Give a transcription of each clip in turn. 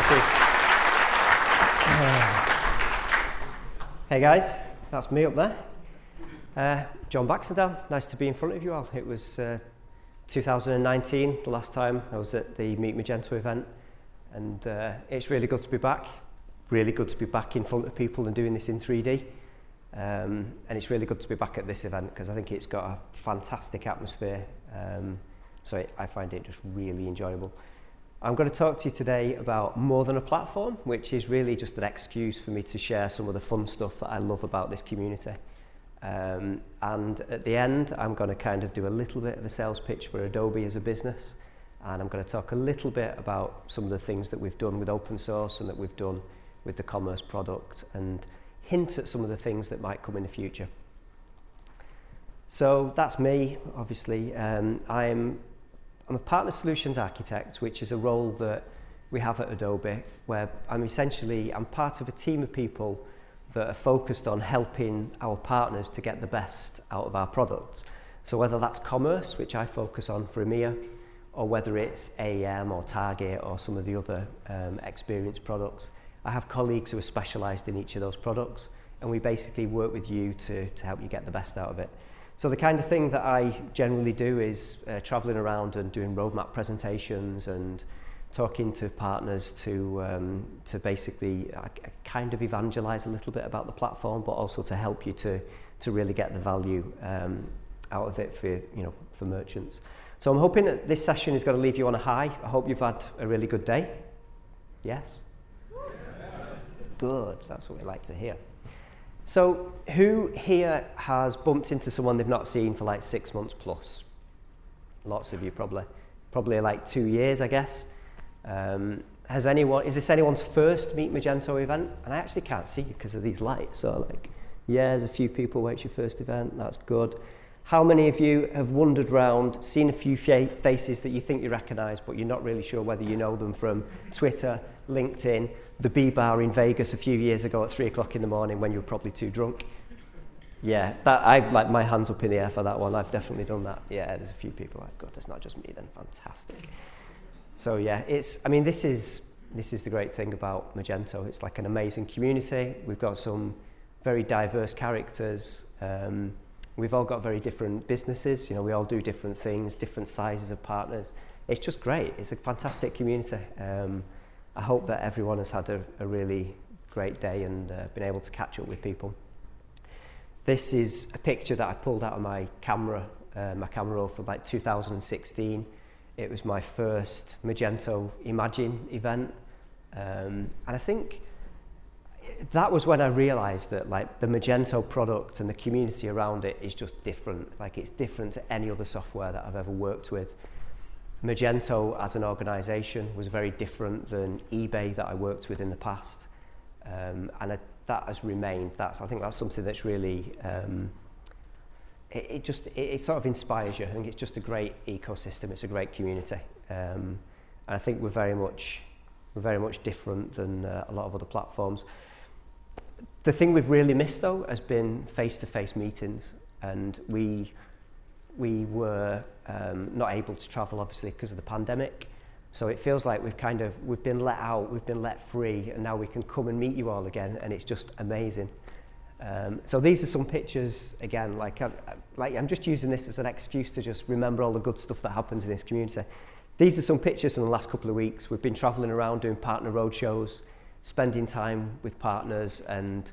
Thank you. Hey guys, that's me up there. John Baxendale, nice to be in front of you all. It was 2019, the last time I was at the Meet Magento event, and it's really good to be back. Really good to be back in front of people and doing this in 3D. And it's really good to be back at this event because I think it's got a fantastic atmosphere. So I find it just really enjoyable. I'm going to talk to you today about more than a platform, which is really just an excuse for me to share some of the fun stuff that I love about this community. And at the end, I'm going to kind of do a little bit of a sales pitch for Adobe as a business. And I'm going to talk a little bit about some of the things that we've done with open source and that we've done with the commerce product, and hint at some of the things that might come in the future. So that's me, obviously. I'm a partner solutions architect, which is a role that we have at Adobe, where I'm part of a team of people that are focused on helping our partners to get the best out of our products. So whether that's commerce, which I focus on for EMEA, or whether it's AEM or Target or some of the other experience products, I have colleagues who are specialised in each of those products, and we basically work with you to help you get the best out of it. So the kind of thing that I generally do is travelling around and doing roadmap presentations and talking to partners to basically kind of evangelise a little bit about the platform, but also to help you to really get the value out of it for merchants. So I'm hoping that this session is going to leave you on a high. I hope you've had a really good day. Yes? Good, that's what we like to hear. So who here has bumped into someone they've not seen for like 6 months plus? Lots of you probably like 2 years, I guess. Is this anyone's first Meet Magento event? And I actually can't see you because of these lights. So there's a few people where it's your first event, that's good. How many of you have wandered around, seen a few faces that you think you recognise, but you're not really sure whether you know them from Twitter, LinkedIn, the B-Bar in Vegas a few years ago at 3 o'clock in the morning when you were probably too drunk? Yeah, I've like my hands up in the air for that one. I've definitely done that. Yeah, there's a few people like, God, that's not just me then, fantastic. So yeah, this is the great thing about Magento. It's like an amazing community. We've got some very diverse characters. We've all got very different businesses. We all do different things, different sizes of partners. It's just great. It's a fantastic community. I hope that everyone has had a really great day and been able to catch up with people. This is a picture that I pulled out of my camera roll from like 2016. It was my first Magento Imagine event. And I think that was when I realized that like the Magento product and the community around it is just different. Like it's different to any other software that I've ever worked with. Magento as an organization was very different than eBay that I worked with in the past. And that has remained. I think that's something that's really, it sort of inspires you. I think it's just a great ecosystem. It's a great community. And I think we're very much different than a lot of other platforms. The thing we've really missed though has been face-to-face meetings, and we were not able to travel obviously because of the pandemic. So it feels like we've been let out, we've been let free, and now we can come and meet you all again, and it's just amazing. So these are some pictures again. I'm just using this as an excuse to just remember all the good stuff that happens in this community. These are some pictures from the last couple of weeks. We've been traveling around doing partner roadshows, spending time with partners and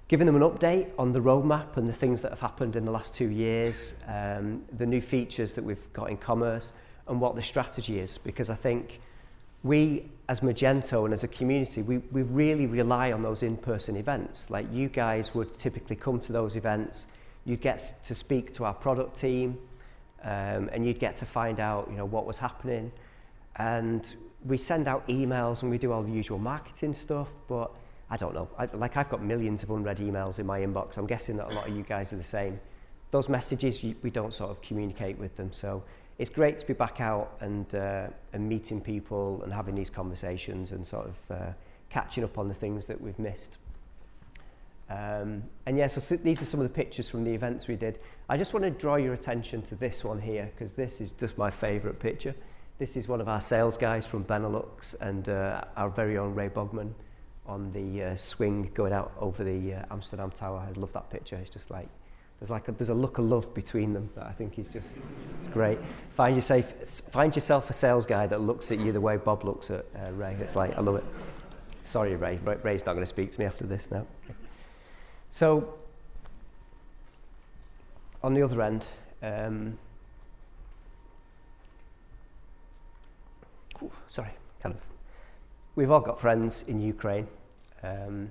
giving them an update on the roadmap and the things that have happened in the last 2 years, the new features that we've got in commerce and what the strategy is. Because I think we as Magento and as a community, we really rely on those in-person events. Like you guys would typically come to those events, you'd get to speak to our product team, and you'd get to find out what was happening. And we send out emails and we do all the usual marketing stuff, but I don't know. I've got millions of unread emails in my inbox. I'm guessing that a lot of you guys are the same. Those messages, we don't sort of communicate with them. So it's great to be back out and meeting people and having these conversations and sort of catching up on the things that we've missed. And yeah, so these are some of the pictures from the events we did. I just want to draw your attention to this one here, because this is just my favourite picture. This is one of our sales guys from Benelux and our very own Ray Bogman on the swing going out over the Amsterdam Tower. I love that picture. It's just like, there's a look of love between them that I think is just, it's great. Find yourself a sales guy that looks at you the way Bob looks at Ray. It's like, I love it. Sorry, Ray. Ray's not going to speak to me after this now. So, on the other end, we've all got friends in Ukraine, and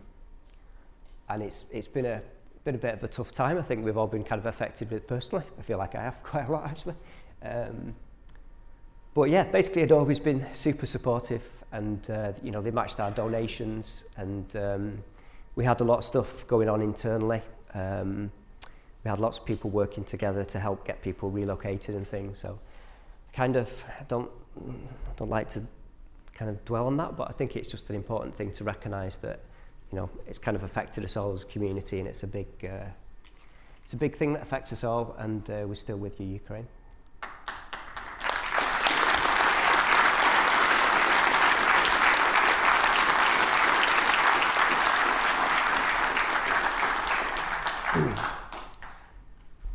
it's been a bit of a tough time. I think we've all been kind of affected with it personally. I feel like I have quite a lot actually. But yeah, basically Adobe's been super supportive, and they matched our donations, and we had a lot of stuff going on internally. We had lots of people working together to help get people relocated and things. So I don't like to kind of dwell on that, but I think it's just an important thing to recognise that it's kind of affected us all as a community, and it's a big thing that affects us all, and we're still with you, Ukraine.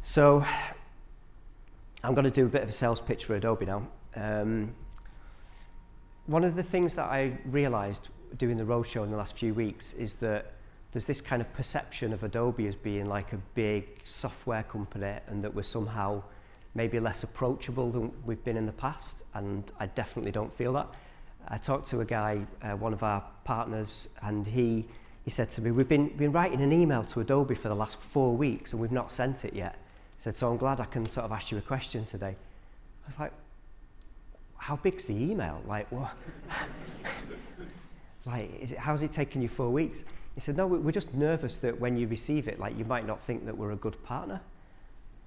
So I'm going to do a bit of a sales pitch for Adobe now. One of the things that I realised doing the roadshow in the last few weeks is that there's this kind of perception of Adobe as being like a big software company, and that we're somehow maybe less approachable than we've been in the past, and I definitely don't feel that. I talked to a guy, one of our partners, and he said to me, we've been writing an email to Adobe for the last 4 weeks and we've not sent it yet. He said, so I'm glad I can sort of ask you a question today. I was like, how big's the email? Like, what? Like, how's it taken you 4 weeks? He said, no, we're just nervous that when you receive it, like, you might not think that we're a good partner.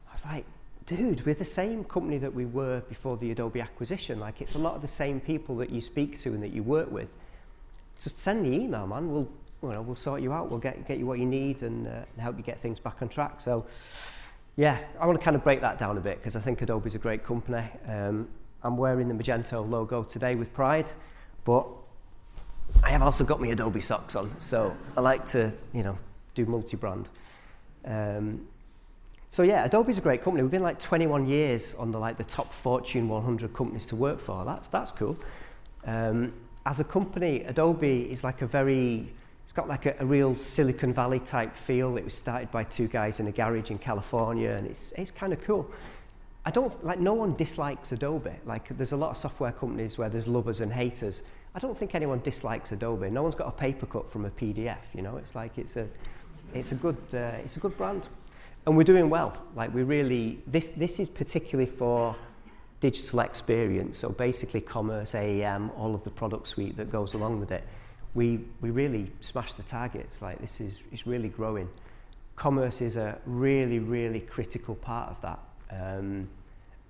I was like, dude, we're the same company that we were before the Adobe acquisition. Like, it's a lot of the same people that you speak to and that you work with. Just send the email, man. We'll sort you out. We'll get you what you need and help you get things back on track. So, yeah, I want to kind of break that down a bit because I think Adobe's a great company. I'm wearing the Magento logo today with pride, but I have also got my Adobe socks on. So I like to, do multi-brand. So yeah, Adobe's a great company. We've been like 21 years on the top Fortune 100 companies to work for. That's cool. As a company, Adobe is like it's got like a real Silicon Valley type feel. It was started by two guys in a garage in California, and it's kind of cool. No one dislikes Adobe. Like, there's a lot of software companies where there's lovers and haters. I don't think anyone dislikes Adobe. No one's got a paper cut from a PDF. It's like it's a good brand, and we're doing well. Like, this is particularly for digital experience. So basically, commerce, AEM, all of the product suite that goes along with it. We really smashed the targets. Like, it's really growing. Commerce is a really, really critical part of that.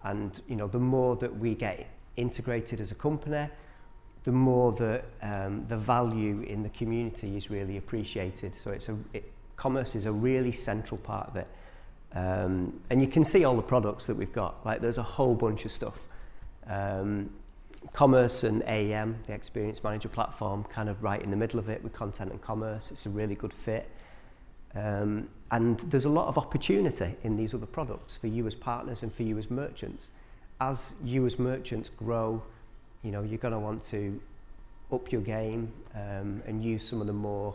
And the more that we get integrated as a company, the more that the value in the community is really appreciated. So commerce is a really central part of it. And you can see all the products that we've got. Like, there's a whole bunch of stuff. Commerce and AEM, the Experience Manager platform, kind of right in the middle of it with content and commerce. It's a really good fit. And there's a lot of opportunity in these other products for you as partners and for you as merchants. As you as merchants grow, you're going to want to up your game and use some of the more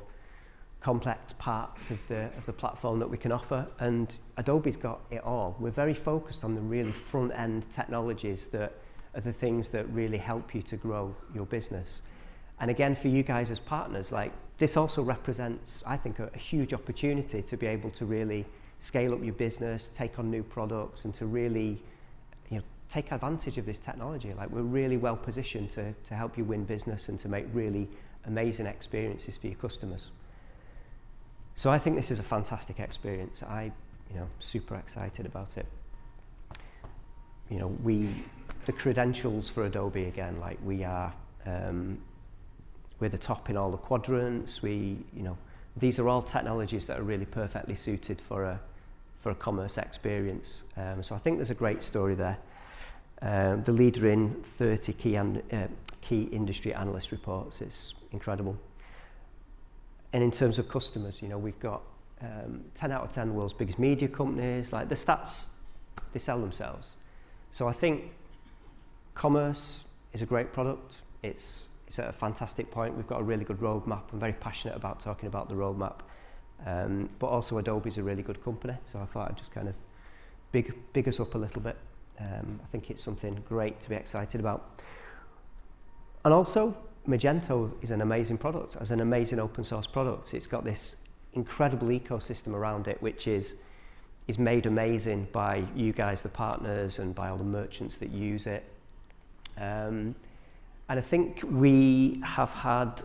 complex parts of the platform that we can offer. And Adobe's got it all. We're very focused on the really front-end technologies that are the things that really help you to grow your business. And again, for you guys as partners, like, this also represents, I think, a huge opportunity to be able to really scale up your business, take on new products, and to really, take advantage of this technology. Like, we're really well positioned to help you win business and to make really amazing experiences for your customers. So I think this is a fantastic experience. Super excited about it. The credentials for Adobe, again, like, we're the top in all the quadrants. These are all technologies that are really perfectly suited for a commerce experience. So I think there's a great story there. the leader in 30 key industry analyst reports. It's incredible. And in terms of customers, you know, we've got 10 out of 10 world's biggest media companies. Like the stats, they sell themselves. So I think commerce is a great product. It's at a fantastic point. We've got a really good roadmap. I'm very passionate about talking about the roadmap. But also Adobe's a really good company. So I thought I'd just kind of big us up a little bit. I think it's something great to be excited about. And also, Magento is an amazing product, as an amazing open source product. It's got this incredible ecosystem around it, which is made amazing by you guys, the partners, and by all the merchants that use it. And I think we have had,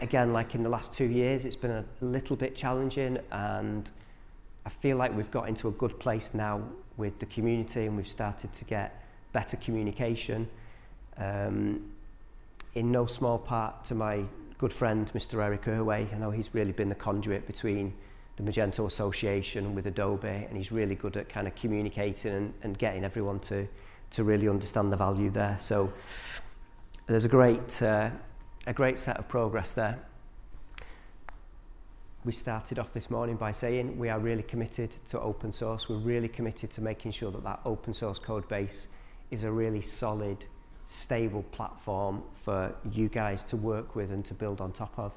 again, like in the last 2 years, it's been a little bit challenging, and I feel like we've got into a good place now with the community, and we've started to get better communication. In no small part to my good friend, Mr. Eric Irway. I know he's really been the conduit between the Magento Association with Adobe, and he's really good at kind of communicating and getting everyone to really understand the value there. So there's a great set of progress there. We started off this morning by saying we are really committed to open source. We're really committed to making sure that open source code base is a really solid, stable platform for you guys to work with and to build on top of.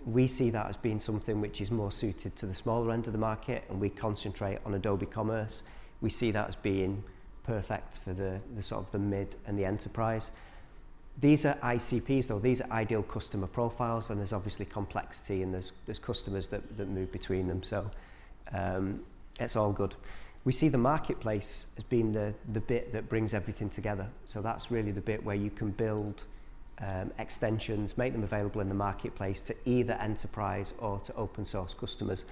We see that as being something which is more suited to the smaller end of the market, and we concentrate on Adobe Commerce. We see that as being perfect for the sort of the mid and the enterprise. These are ICPs though, these are ideal customer profiles, and there's obviously complexity, and there's customers that move between them, so it's all good. We see the marketplace as being the bit that brings everything together. So that's really the bit where you can build extensions, make them available in the marketplace to either enterprise or to open source customers.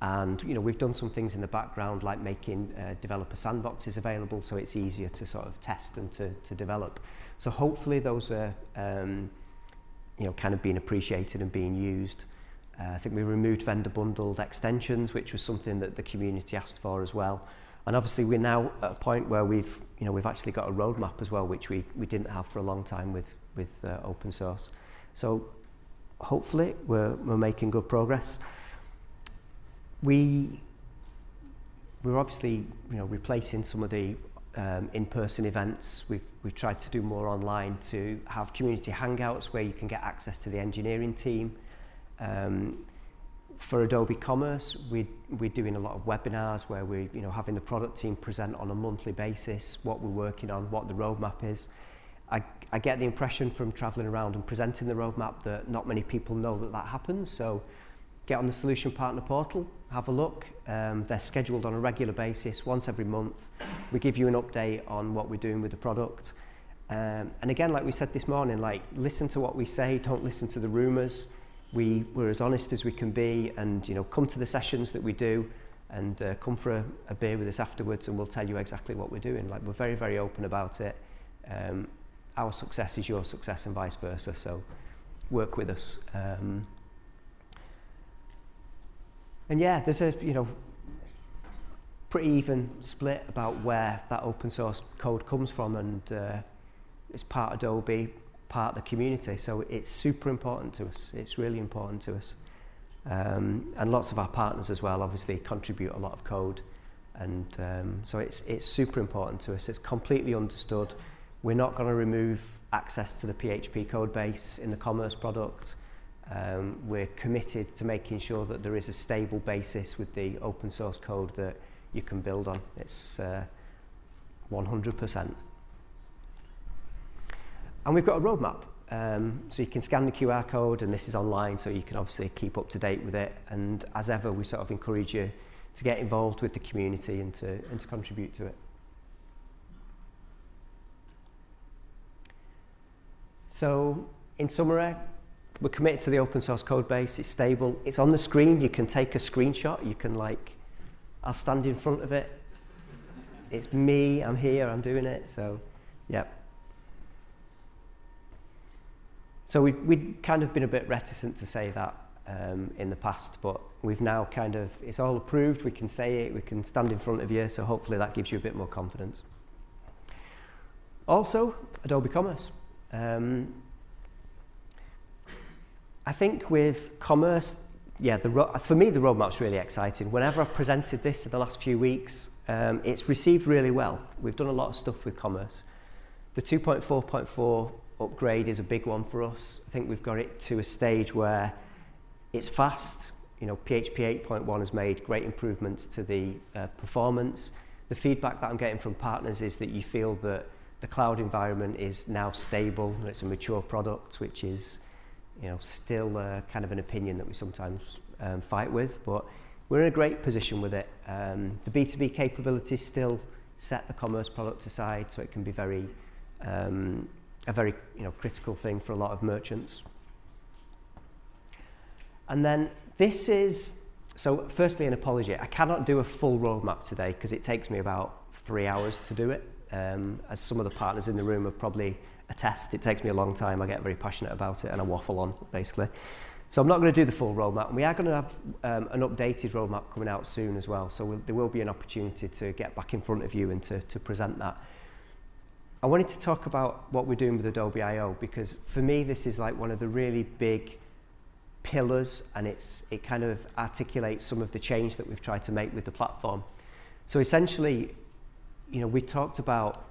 And you know, we've done some things in the background, like making developer sandboxes available, so it's easier to sort of test and to develop. So hopefully those are you know, kind of being appreciated and being used. I think we removed vendor bundled extensions, which was something that the community asked for as well. And obviously we're now at a point where we've actually got a roadmap as well, which we didn't have for a long time with open source. So hopefully we're making good progress. We're obviously, you know, replacing some of the in-person events. We've tried to do more online, to have community hangouts where you can get access to the engineering team. For Adobe Commerce, we're doing a lot of webinars where we're having the product team present on a monthly basis what we're working on, what the roadmap is. I get the impression from traveling around and presenting the roadmap that not many people know that happens, so get on the Solution Partner portal, have a look. They're scheduled on a regular basis, once every month. We give you an update on what we're doing with the product. And again, like we said this morning, like, listen to what we say, don't listen to the rumours. We're as honest as we can be, and come to the sessions that we do, and come for a beer with us afterwards, and we'll tell you exactly what we're doing. Like, we're very, very open about it. Our success is your success, and vice versa, so work with us. And yeah, there's a pretty even split about where that open source code comes from, and it's part Adobe, part the community, so it's super important to us. It's really important to us. And lots of our partners as well obviously contribute a lot of code, and so it's super important to us. It's completely understood. We're not going to remove access to the PHP code base in the commerce product. We're committed to making sure that there is a stable basis with the open source code that you can build on. It's 100%. And we've got a roadmap. So you can scan the QR code, and this is online, so you can obviously keep up to date with it. And as ever, we sort of encourage you to get involved with the community and to contribute to it. So in summary, we're committed to the open source code base. It's stable. It's on the screen. You can take a screenshot. You can, I'll stand in front of it. It's me. I'm here. I'm doing it. So, yeah. So we'd kind of been a bit reticent to say that in the past, but we've now it's all approved. We can say it. We can stand in front of you. So hopefully that gives you a bit more confidence. Also, Adobe Commerce. I think with commerce, yeah, for me the roadmap's really exciting. Whenever I've presented this in the last few weeks, it's received really well. We've done a lot of stuff with commerce. The 2.4.4 upgrade is a big one for us. I think we've got it to a stage where it's fast. You know, PHP 8.1 has made great improvements to the performance. The feedback that I'm getting from partners is that you feel that the cloud environment is now stable and it's a mature product, which is, you know, still kind of an opinion that we sometimes fight with, but we're in a great position with it. The B2B capabilities still set the commerce product aside, so it can be a very critical thing for a lot of merchants. And then this is, so firstly an apology, I cannot do a full roadmap today because it takes me about 3 hours to do it. As some of the partners in the room have probably attest, it takes me a long time, I get very passionate about it and I waffle on basically. So I'm not going to do the full roadmap. We are going to have an updated roadmap coming out soon as well, so there will be an opportunity to get back in front of you and to present that. I wanted to talk about what we're doing with Adobe I/O because for me this is like one of the really big pillars, and it kind of articulates some of the change that we've tried to make with the platform. So essentially, you know, we talked about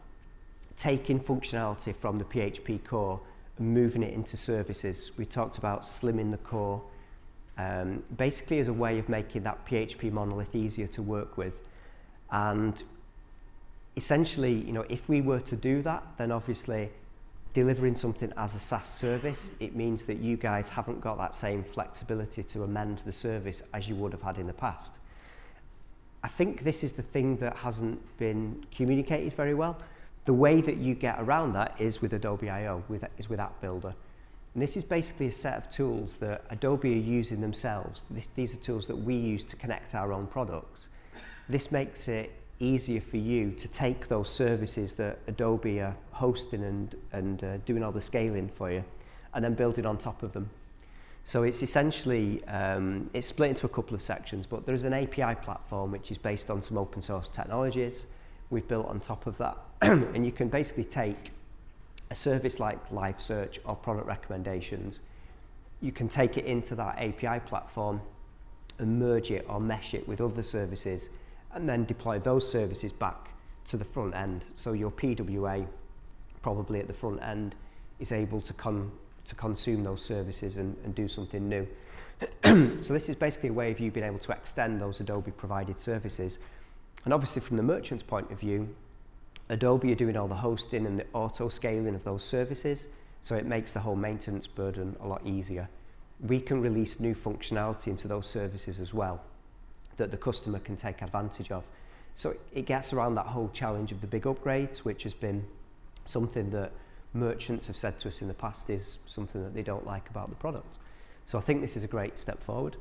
taking functionality from the PHP core and moving it into services. We talked about slimming the core, basically as a way of making that PHP monolith easier to work with. And essentially, you know, if we were to do that, then obviously delivering something as a SaaS service, it means that you guys haven't got that same flexibility to amend the service as you would have had in the past. I think this is the thing that hasn't been communicated very well. The way that you get around that is with Adobe I/O, is with App Builder. And this is basically a set of tools that Adobe are using themselves. These are tools that we use to connect our own products. This makes it easier for you to take those services that Adobe are hosting and doing all the scaling for you, and then building on top of them. So it's essentially, it's split into a couple of sections, but there's an API platform which is based on some open source technologies we've built on top of that. And you can basically take a service like live search or product recommendations, you can take it into that API platform and merge it or mesh it with other services, and then deploy those services back to the front end. So your PWA, probably at the front end, is able to consume those services and do something new. So this is basically a way of you being able to extend those Adobe provided services. And obviously from the merchant's point of view, Adobe are doing all the hosting and the auto scaling of those services, so it makes the whole maintenance burden a lot easier. We can release new functionality into those services as well that the customer can take advantage of. So it gets around that whole challenge of the big upgrades, which has been something that merchants have said to us in the past is something that they don't like about the product. So I think this is a great step forward.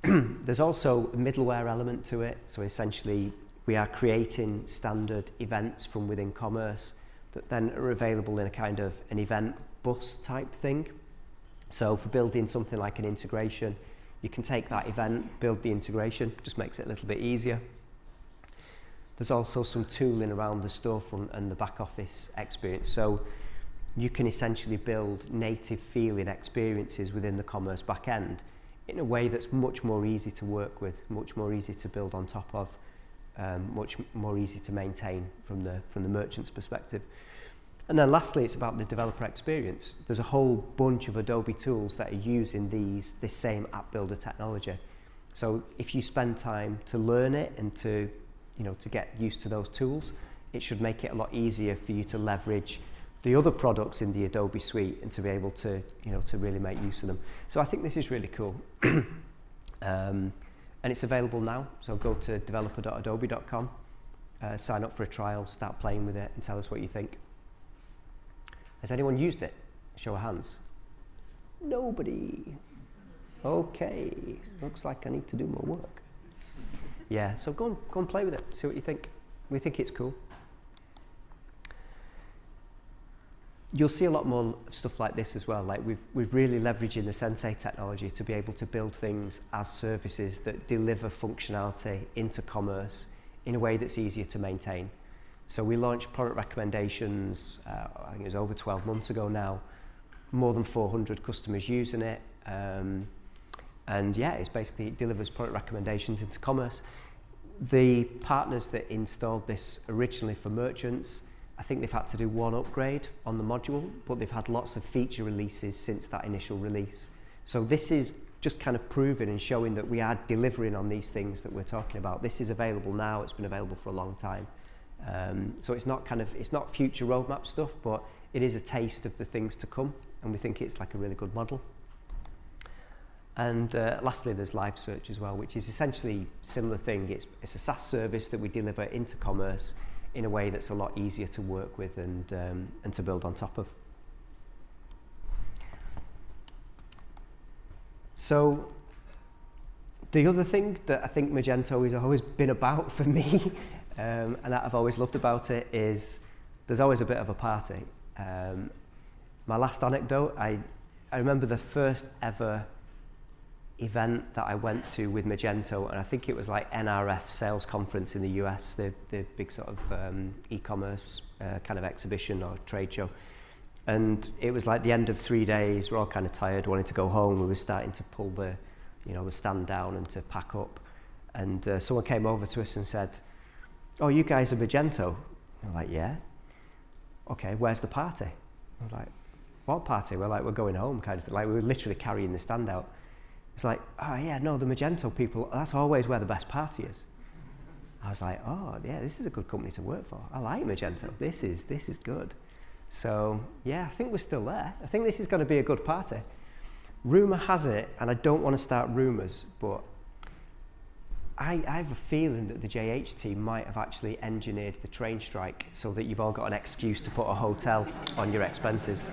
There's also a middleware element to it. So essentially we are creating standard events from within commerce that then are available in a kind of an event bus type thing. So for building something like an integration, you can take that event, build the integration, just makes it a little bit easier. There's also some tooling around the storefront and the back office experience. So you can essentially build native feeling experiences within the commerce backend in a way that's much more easy to work with, much more easy to build on top of, much more easy to maintain from the merchant's perspective. And then lastly, it's about the developer experience. There's a whole bunch of Adobe tools that are using this same app builder technology. So if you spend time to learn it and to get used to those tools, it should make it a lot easier for you to leverage the other products in the Adobe suite and to be able to, to really make use of them. So I think this is really cool. And it's available now. So go to developer.adobe.com, sign up for a trial, start playing with it and tell us what you think. Has anyone used it? Show of hands. Nobody. Okay, looks like I need to do more work. Yeah, so go and play with it, see what you think. We think it's cool. You'll see a lot more stuff like this as well. Like we've really leveraging the Sensei technology to be able to build things as services that deliver functionality into commerce in a way that's easier to maintain. So we launched product recommendations, I think it was over 12 months ago now, more than 400 customers using it. And yeah, it delivers product recommendations into commerce. The partners that installed this originally for merchants, I think they've had to do one upgrade on the module, but they've had lots of feature releases since that initial release. So this is just kind of proving and showing that we are delivering on these things that we're talking about. This is available now, it's been available for a long time. So it's not future roadmap stuff, but it is a taste of the things to come, and we think it's like a really good model. And lastly, there's live search as well, which is essentially a similar thing. It's a SaaS service that we deliver into commerce in a way that's a lot easier to work with and to build on top of. So the other thing that I think Magento has always been about for me, and that I've always loved about it, is there's always a bit of a party. My last anecdote, I remember the first ever event that I went to with Magento, and I think it was like NRF sales conference in the US, the big sort of e-commerce kind of exhibition or trade show. And it was like the end of 3 days, we're all kind of tired, wanting to go home. We were starting to pull the stand down and to pack up. And someone came over to us and said, "Oh, you guys are Magento?" I'm like, "Yeah." "Okay, where's the party?" I was like, "What party?" We're like, "We're going home," kind of thing. Like, we were literally carrying the stand out. It's like, "Oh yeah, no, the Magento people, that's always where the best party is." I was like, "Oh yeah, this is a good company to work for. I like Magento. This is good." So yeah, I think we're still there. I think this is going to be a good party. Rumour has it, and I don't want to start rumours, but I have a feeling that the JH team might have actually engineered the train strike so that you've all got an excuse to put a hotel on your expenses.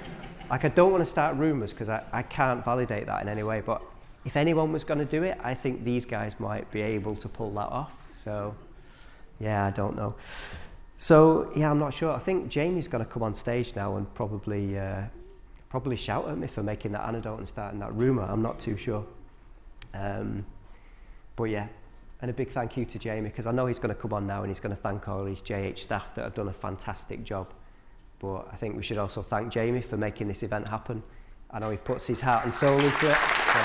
Like, I don't want to start rumours because I can't validate that in any way, but if anyone was going to do it, I think these guys might be able to pull that off. So yeah, I don't know. So yeah, I'm not sure. I think Jamie's going to come on stage now and probably shout at me for making that anecdote and starting that rumour. I'm not too sure. But yeah, and a big thank you to Jamie, because I know he's going to come on now and he's going to thank all his JH staff that have done a fantastic job. But I think we should also thank Jamie for making this event happen. I know he puts his heart and soul into it. So